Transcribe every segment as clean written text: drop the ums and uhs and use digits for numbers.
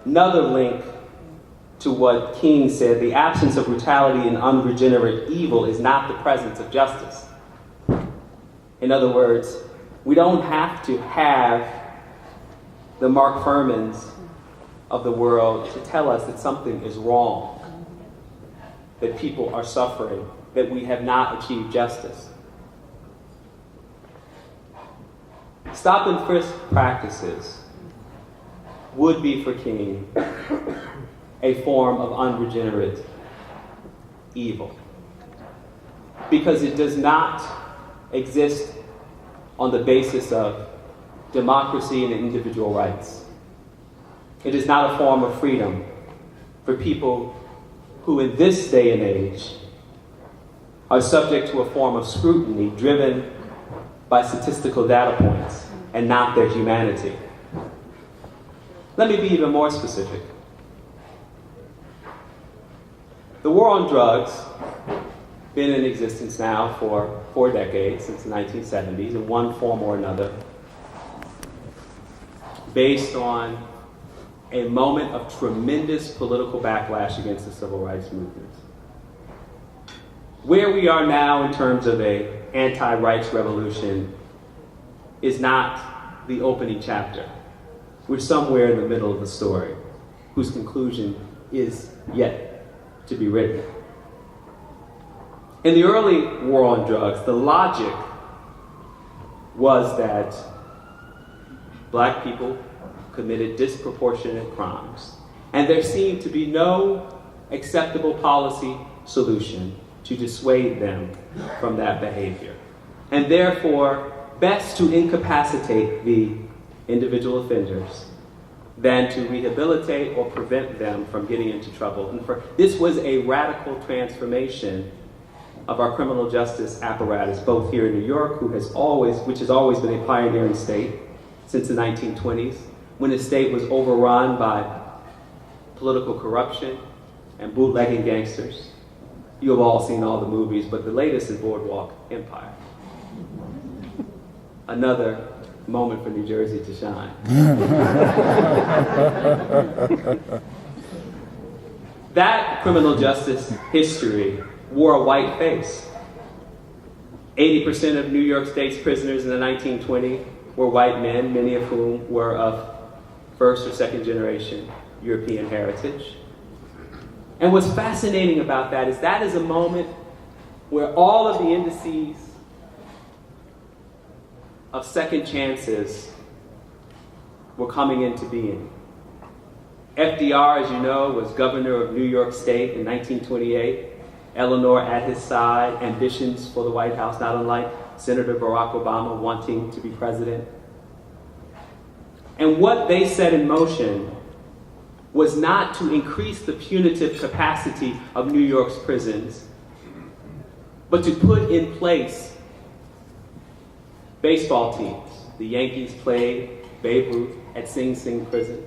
Another link to what King said, the absence of brutality and unregenerate evil is not the presence of justice. In other words, we don't have to have the Mark Furmans of the world to tell us that something is wrong, that people are suffering, that we have not achieved justice. Stop and frisk practices would be for King a form of unregenerate evil, because it does not exist on the basis of democracy and individual rights. It is not a form of freedom for people who in this day and age are subject to a form of scrutiny driven by statistical data points and not their humanity. Let me be even more specific. The war on drugs been in existence now for 4 decades, since the 1970s, in one form or another, based on a moment of tremendous political backlash against the civil rights movement. Where we are now in terms of an anti-rights revolution is not the opening chapter. We're somewhere in the middle of the story, whose conclusion is yet to be written. In the early war on drugs, the logic was that black people committed disproportionate crimes, and there seemed to be no acceptable policy solution to dissuade them from that behavior. And therefore, best to incapacitate the individual offenders than to rehabilitate or prevent them from getting into trouble. And this was a radical transformation of our criminal justice apparatus, both here in New York, which has always been a pioneering state since the 1920s, when the state was overrun by political corruption and bootlegging gangsters. You have all seen all the movies, but the latest is Boardwalk Empire. Another moment for New Jersey to shine. That criminal justice history wore a white face. 80% of New York State's prisoners in the 1920s were white men, many of whom were of first or second generation European heritage. And what's fascinating about that is a moment where all of the indices of second chances were coming into being. FDR, as you know, was governor of New York State in 1928. Eleanor at his side, ambitions for the White House, not unlike Senator Barack Obama wanting to be president. And what they set in motion was not to increase the punitive capacity of New York's prisons, but to put in place baseball teams. The Yankees played Babe Ruth at Sing Sing Prison.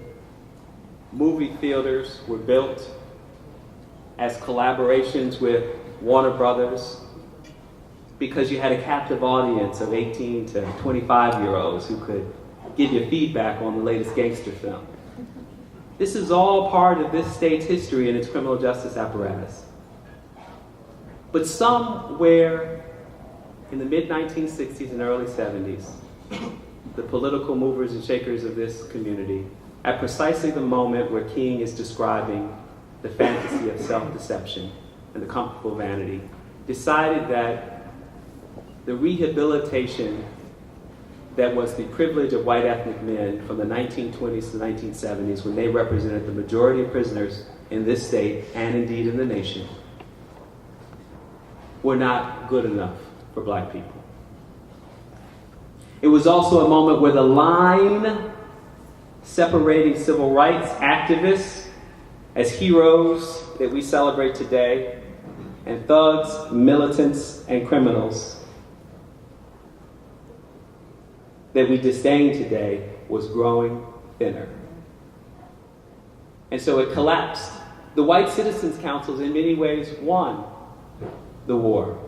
Movie theaters were built as collaborations with Warner Brothers, because you had a captive audience of 18 to 25-year-olds who could give you feedback on the latest gangster film. This is all part of this state's history and its criminal justice apparatus. But somewhere in the mid-1960s and early 70s, the political movers and shakers of this community, at precisely the moment where King is describing the fantasy of self-deception and the comfortable vanity, decided that the rehabilitation that was the privilege of white ethnic men from the 1920s to the 1970s, when they represented the majority of prisoners in this state and indeed in the nation, were not good enough for black people. It was also a moment where the line separating civil rights activists as heroes that we celebrate today and thugs, militants, and criminals that we disdain today was growing thinner. And so it collapsed. The White Citizens Councils in many ways won the war.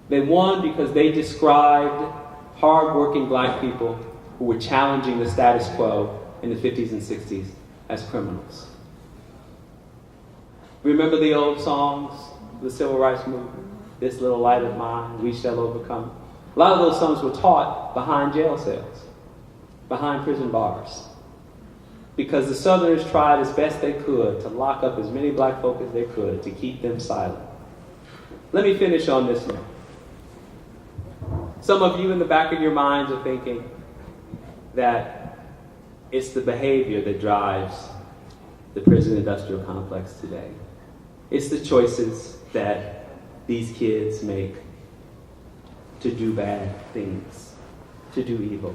They won because they described hard-working black people who were challenging the status quo in the 50s and 60s as criminals. Remember the old songs, the civil rights movement, "This little light of mine, we shall overcome"? A lot of those songs were taught behind jail cells, behind prison bars, because the Southerners tried as best they could to lock up as many black folk as they could to keep them silent. Let me finish on this note. Some of you in the back of your minds are thinking that it's the behavior that drives the prison industrial complex today. It's the choices that these kids make to do bad things, to do evil.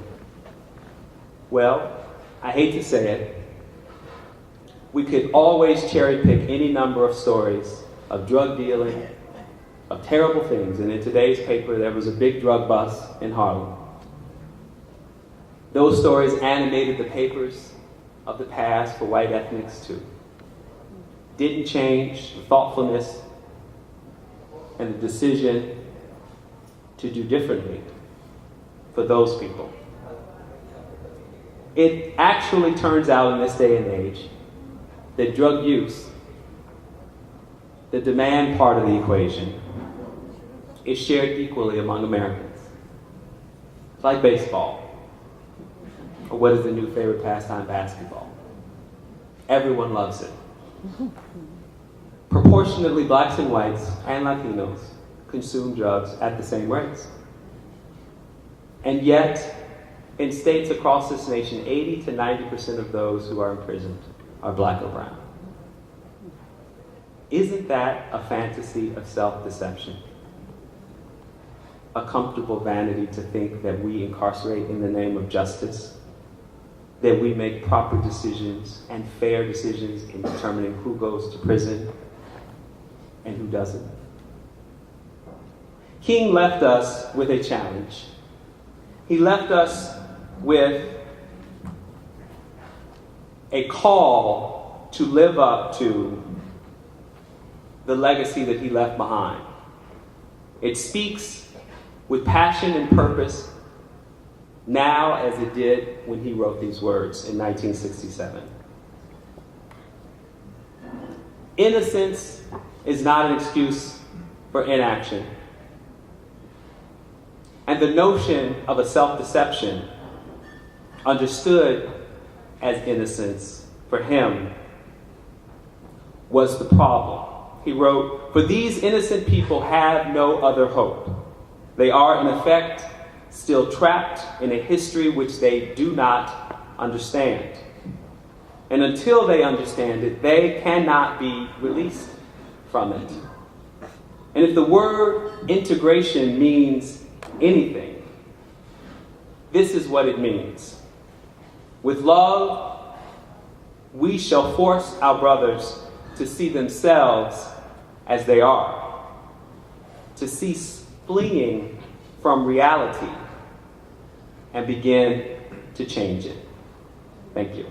Well, I hate to say it, we could always cherry pick any number of stories of drug dealing, of terrible things. And in today's paper, there was a big drug bust in Harlem. Those stories animated the papers of the past for white ethnics too. Didn't change the thoughtfulness and the decision to do differently for those people. It actually turns out in this day and age that drug use, the demand part of the equation, is shared equally among Americans. It's like baseball, or what is the new favorite pastime, basketball. Everyone loves it. Proportionately, blacks and whites and Latinos consume drugs at the same rates. And yet, in states across this nation, 80 to 90% of those who are imprisoned are black or brown. Isn't that a fantasy of self-deception? A comfortable vanity to think that we incarcerate in the name of justice, that we make proper decisions and fair decisions in determining who goes to prison and who doesn't. King left us with a challenge. He left us with a call to live up to the legacy that he left behind. It speaks with passion and purpose now as it did when he wrote these words in 1967. Innocence is not an excuse for inaction. And the notion of a self-deception understood as innocence for him was the problem. He wrote, "For these innocent people have no other hope. They are, in effect, still trapped in a history which they do not understand. And until they understand it, they cannot be released from it." And if the word integration means anything, this is what it means. With love, we shall force our brothers to see themselves as they are, to cease fleeing from reality and begin to change it. Thank you.